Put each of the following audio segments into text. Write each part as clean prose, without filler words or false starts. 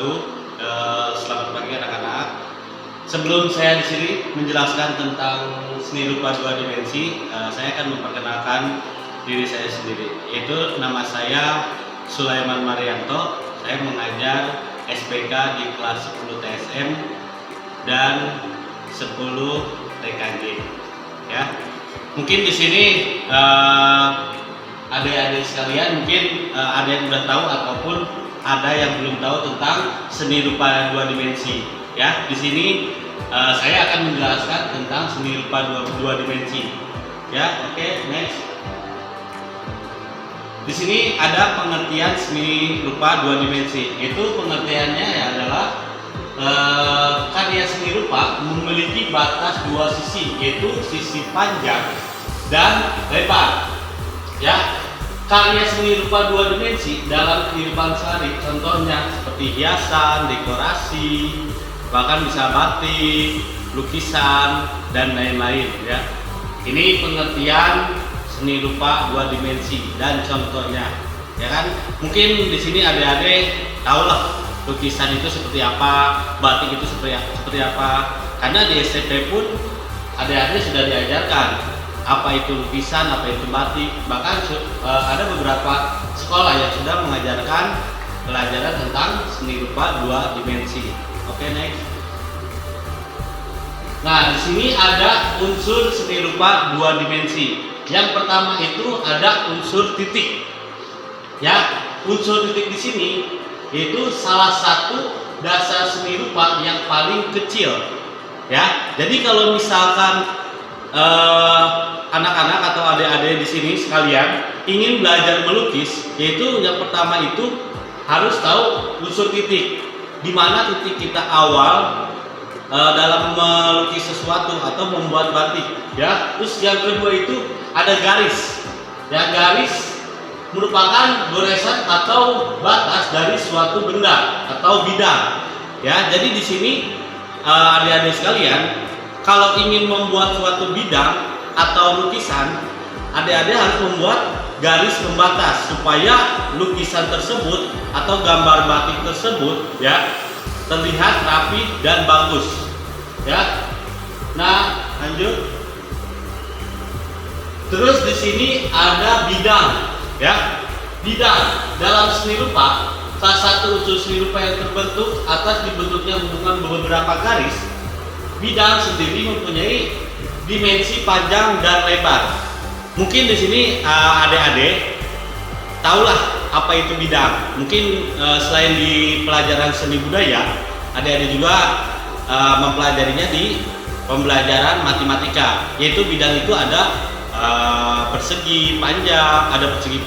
wabarakatuh. Selamat pagi anak-anak. Sebelum saya di sini menjelaskan tentang seni rupa dua dimensi, saya akan memperkenalkan diri saya sendiri. Yaitu nama saya Sulaiman Marianto. Saya mengajar SPK di kelas 10 TSM dan 10 TKJ. Ya, mungkin di sini adik-adik sekalian mungkin ada yang sudah tahu ataupun ada yang belum tahu tentang seni rupa dua dimensi. Ya, di sini saya akan menjelaskan tentang seni rupa dua dimensi. Ya, oke, next. Di sini ada pengertian seni rupa dua dimensi. Itu pengertiannya adalah karya seni rupa memiliki batas dua sisi, yaitu sisi panjang dan lebar. Ya, karya seni rupa dua dimensi dalam kehidupan sehari, contohnya seperti hiasan, dekorasi, bahkan bisa batik, lukisan, dan lain-lain. Ya, ini pengertian seni rupa dua dimensi dan contohnya. Ya kan, mungkin di sini adik-adik tahu lah lukisan itu seperti apa, batik itu seperti apa. Karena di SMP pun adik-adik sudah diajarkan apa itu lukisan, apa itu batik. Bahkan ada beberapa sekolah yang sudah mengajarkan pelajaran tentang seni rupa dua dimensi. Oke, next. Nah, di sini ada unsur seni rupa dua dimensi. Yang pertama itu ada unsur titik. Ya, unsur titik di sini itu salah satu dasar seni rupa yang paling kecil. Ya, jadi kalau misalkan anak-anak atau adik-adik di sini sekalian ingin belajar melukis, yaitu yang pertama itu harus tahu unsur titik, di mana titik kita awal dalam melukis sesuatu atau membuat batik. Ya, terus yang kedua itu ada garis. Ya, garis merupakan goresan atau batas dari suatu benda atau bidang. Ya, jadi di sini adik-adik sekalian, kalau ingin membuat suatu bidang atau lukisan, adik-adik harus membuat garis pembatas supaya lukisan tersebut atau gambar batik tersebut ya terlihat rapi dan bagus. Ya. Nah, lanjut. Terus di sini ada bidang. Ya, bidang dalam seni rupa, salah satu unsur seni rupa yang terbentuk atas dibentuknya hubungan beberapa garis. Bidang sendiri mempunyai dimensi panjang dan lebar. Mungkin di sini adik-adik tahulah apa itu bidang. Mungkin selain di pelajaran seni budaya, adik-adik juga mempelajarinya di pembelajaran matematika. Yaitu bidang itu ada persegi panjang, ada persegi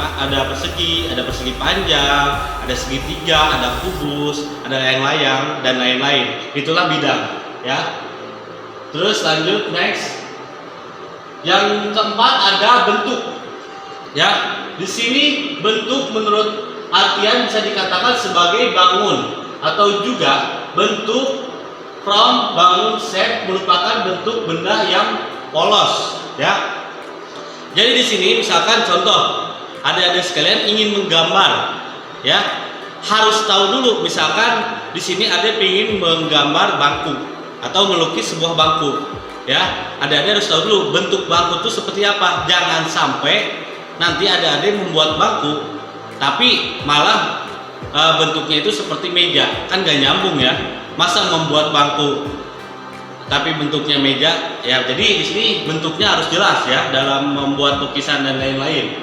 panjang, ada segitiga, ada kubus, ada layang-layang dan lain-lain. Itulah bidang, ya. Terus lanjut, next. Yang keempat ada bentuk. Ya, di sini bentuk menurut artian bisa dikatakan sebagai bangun atau juga bentuk from bangun shape merupakan bentuk benda yang polos, ya. Jadi di sini misalkan contoh, adik-adik sekalian ingin menggambar, ya, harus tahu dulu. Misalkan di sini adik ingin menggambar bangku atau melukis sebuah bangku, ya, adik-adik harus tahu dulu bentuk bangku itu seperti apa. Jangan sampai nanti adik-adik membuat bangku, tapi malah bentuknya itu seperti meja, kan gak nyambung ya. Masa membuat bangku tapi bentuknya meja, ya. Jadi di sini bentuknya harus jelas ya dalam membuat lukisan dan lain-lain.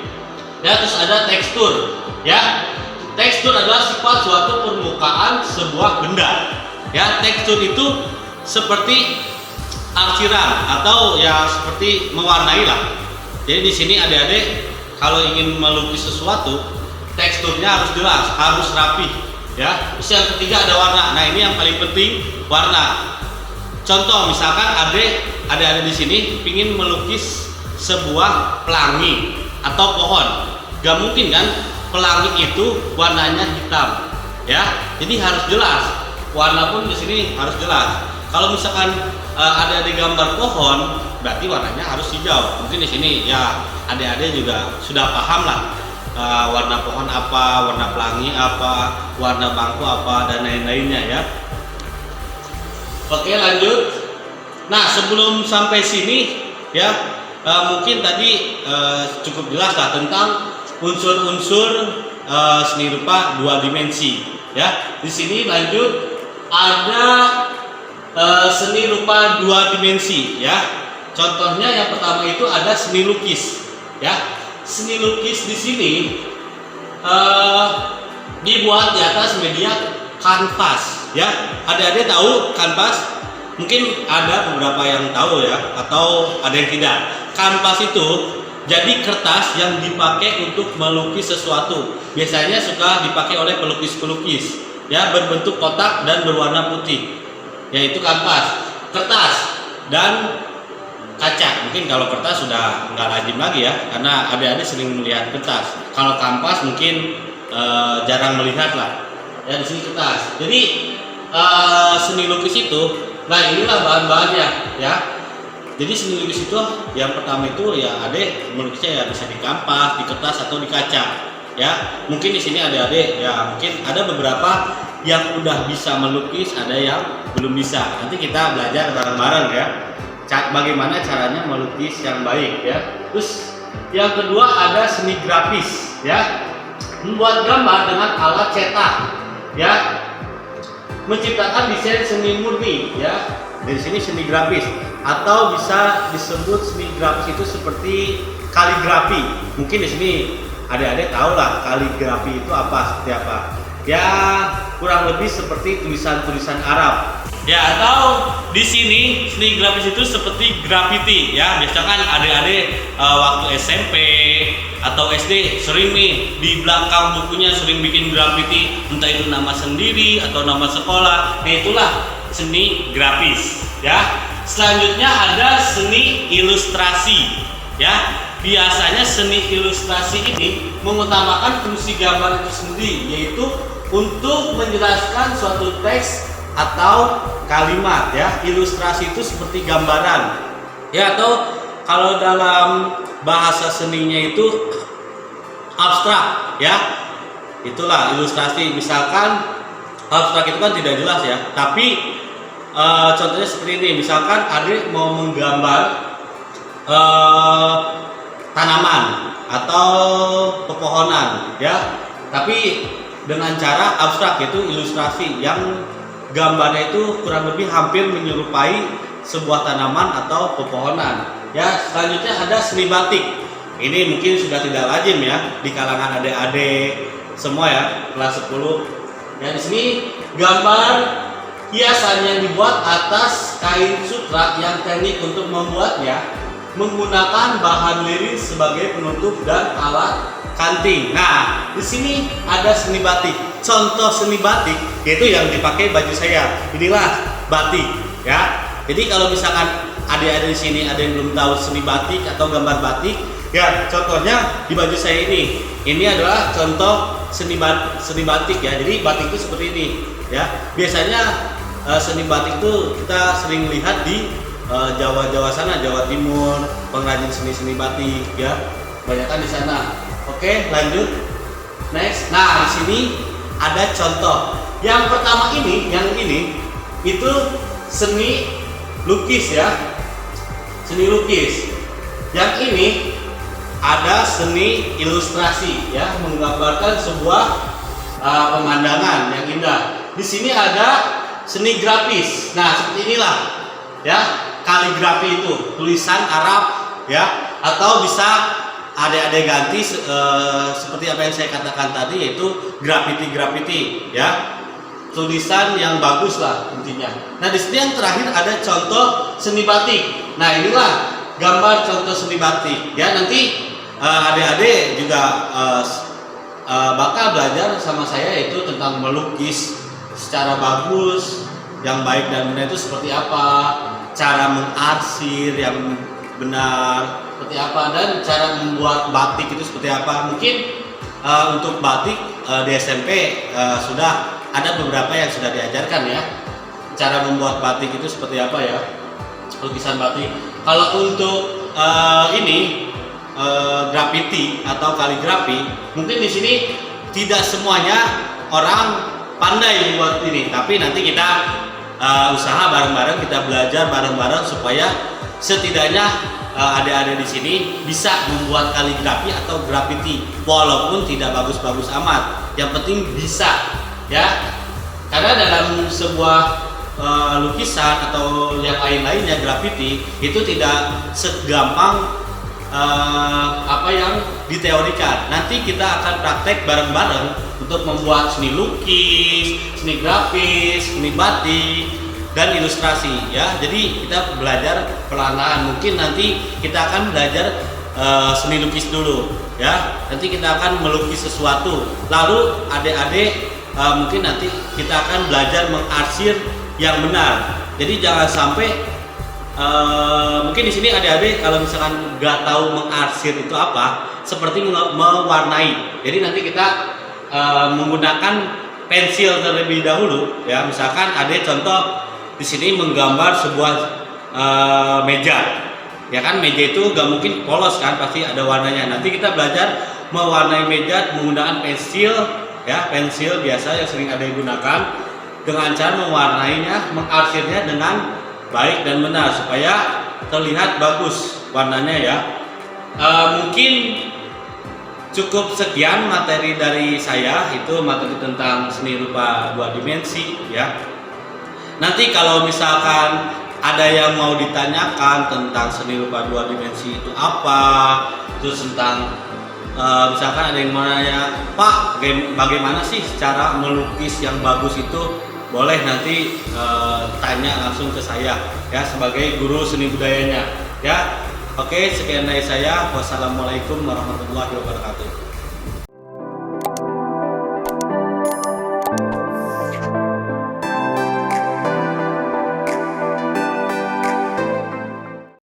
Ya, terus ada tekstur. Ya, tekstur adalah sifat suatu permukaan sebuah benda. Ya, tekstur itu seperti arsiran atau ya seperti mewarnai lah. Jadi di sini adik-adik kalau ingin melukis sesuatu, teksturnya harus jelas, harus rapi. Ya, terus yang ketiga ada warna. Nah, ini yang paling penting, warna. Contoh misalkan adik-adik di sini ingin melukis sebuah pelangi atau pohon, gak mungkin kan pelangi itu warnanya hitam, ya. Jadi harus jelas. Warna pun di sini harus jelas. Kalau misalkan adik-adik gambar pohon, berarti warnanya harus hijau. Mungkin di sini ya adik-adik juga sudah paham lah warna pohon apa, warna pelangi apa, warna bangku apa, dan lain-lainnya ya. Oke, lanjut. Nah, sebelum sampai sini ya, mungkin tadi cukup jelas lah tentang unsur-unsur seni rupa dua dimensi ya. Di sini lanjut ada seni rupa dua dimensi ya. Contohnya yang pertama itu ada seni lukis ya. Seni lukis di sini dibuat di atas media kanvas ya. Adik-adik tahu kanvas? Mungkin ada beberapa yang tahu ya, atau ada yang tidak. Kanvas itu jadi kertas yang dipakai untuk melukis sesuatu. Biasanya suka dipakai oleh pelukis-pelukis ya, berbentuk kotak dan berwarna putih. Yaitu kanvas, kertas dan kaca. Mungkin kalau kertas sudah nggak lazim lagi ya, karena adik-adik sering melihat kertas. Kalau kanvas mungkin jarang melihat lah. Ya, di sini kertas. Jadi seni lukis itu, nah inilah bahan-bahannya ya. Jadi seni lukis itu yang pertama itu ya adik melukisnya ya bisa di kanvas, di kertas atau di kaca ya. Mungkin di sini adik-adik ya mungkin ada beberapa yang udah bisa melukis, ada yang belum bisa. Nanti kita belajar bareng-bareng ya. Bagaimana caranya melukis yang baik ya. Terus yang kedua ada seni grafis ya. Membuat gambar dengan alat cetak ya. Menciptakan desain seni murni ya. Dari sini seni grafis, atau bisa disebut seni grafis itu seperti kaligrafi. Mungkin di sini adik-adik tahu lah kaligrafi itu apa, seperti apa. Ya kurang lebih seperti tulisan-tulisan Arab. Ya, atau di sini seni grafis itu seperti graffiti ya. Biasanya kan adik-adik waktu SMP atau SD sering nih di belakang bukunya sering bikin graffiti, entah itu nama sendiri atau nama sekolah. Nah, itulah seni grafis ya. Selanjutnya ada seni ilustrasi ya. Biasanya seni ilustrasi ini mengutamakan fungsi gambar itu sendiri, yaitu untuk menjelaskan suatu teks atau kalimat ya. Ilustrasi itu seperti gambaran ya, atau kalau dalam bahasa seninya itu abstrak ya. Itulah ilustrasi. Misalkan abstrak itu kan tidak jelas ya, tapi contohnya seperti ini. Misalkan adik mau menggambar tanaman atau pepohonan ya, tapi dengan cara abstrak, yaitu ilustrasi yang gambarnya itu kurang lebih hampir menyerupai sebuah tanaman atau pepohonan ya. Selanjutnya ada seni batik. Ini mungkin sudah tidak lazim ya di kalangan adik-adik semua ya, kelas 10 ya. Di sini gambar hiasan yang dibuat atas kain sutra yang teknik untuk membuatnya menggunakan bahan liris sebagai penutup dan alat kanting. Nah, di sini ada seni batik. Contoh seni batik yaitu yang dipakai baju saya. Inilah batik ya. Jadi kalau misalkan adik-adik di sini ada yang belum tahu seni batik atau gambar batik, ya contohnya di baju saya ini. Ini adalah contoh seni batik ya. Jadi batik itu seperti ini ya. Biasanya seni batik itu kita sering lihat di Jawa sana, Jawa Timur, pengrajin seni batik ya, kebanyakan di sana. Oke, lanjut. Next. Nah, di sini ada contoh. Yang pertama ini, yang ini itu seni lukis ya. Seni lukis. Yang ini ada seni ilustrasi ya, menggambarkan sebuah pemandangan yang indah. Di sini ada seni grafis. Nah, seperti inilah ya. Kaligrafi itu tulisan Arab ya, atau bisa adik-adik ganti seperti apa yang saya katakan tadi, yaitu graffiti ya, tulisan yang bagus lah intinya. Nah, di sini yang terakhir ada contoh seni batik. Nah, inilah gambar contoh seni batik ya. Nanti adik-adik juga bakal belajar sama saya, yaitu tentang melukis secara bagus, yang baik dan benar itu seperti apa, cara mengarsir yang benar seperti apa, dan cara membuat batik itu seperti apa. Mungkin untuk batik di SMP sudah ada beberapa yang sudah diajarkan ya, cara membuat batik itu seperti apa ya, lukisan batik. Kalau untuk ini graffiti atau kaligrafi, mungkin di sini tidak semuanya orang pandai membuat ini, tapi nanti kita usaha bareng-bareng, kita belajar bareng-bareng supaya setidaknya adik-adik di sini bisa membuat kaligrafi atau graffiti walaupun tidak bagus-bagus amat, yang penting bisa ya, karena dalam sebuah lukisan atau yang lain-lainnya graffiti itu tidak segampang apa yang diteorikan. Nanti kita akan praktek bareng-bareng untuk membuat seni lukis, seni grafis, seni batik, dan ilustrasi ya. Jadi kita belajar perlahan. Mungkin nanti kita akan belajar seni lukis dulu ya. Nanti kita akan melukis sesuatu. Lalu adik-adik mungkin nanti kita akan belajar mengarsir yang benar. Jadi jangan sampai mungkin di sini adik-adik kalau misalkan nggak tahu mengarsir itu apa, seperti mewarnai. Jadi nanti kita menggunakan pensil terlebih dahulu ya. Misalkan adik contoh di sini menggambar sebuah meja, ya kan, meja itu nggak mungkin polos kan, pasti ada warnanya. Nanti kita belajar mewarnai meja menggunakan pensil ya, pensil biasa yang sering adik gunakan, dengan cara mewarnainya, mengarsirnya dengan baik dan benar supaya terlihat bagus warnanya ya. Mungkin cukup sekian materi dari saya, itu materi tentang seni rupa 2 dimensi ya. Nanti kalau misalkan ada yang mau ditanyakan tentang seni rupa 2 dimensi itu apa, terus tentang misalkan ada yang mau nanya, Pak, bagaimana sih cara melukis yang bagus itu, boleh nanti tanya langsung ke saya ya, sebagai guru seni budayanya ya. Oke, sekian dari saya. Wassalamualaikum warahmatullahi wabarakatuh.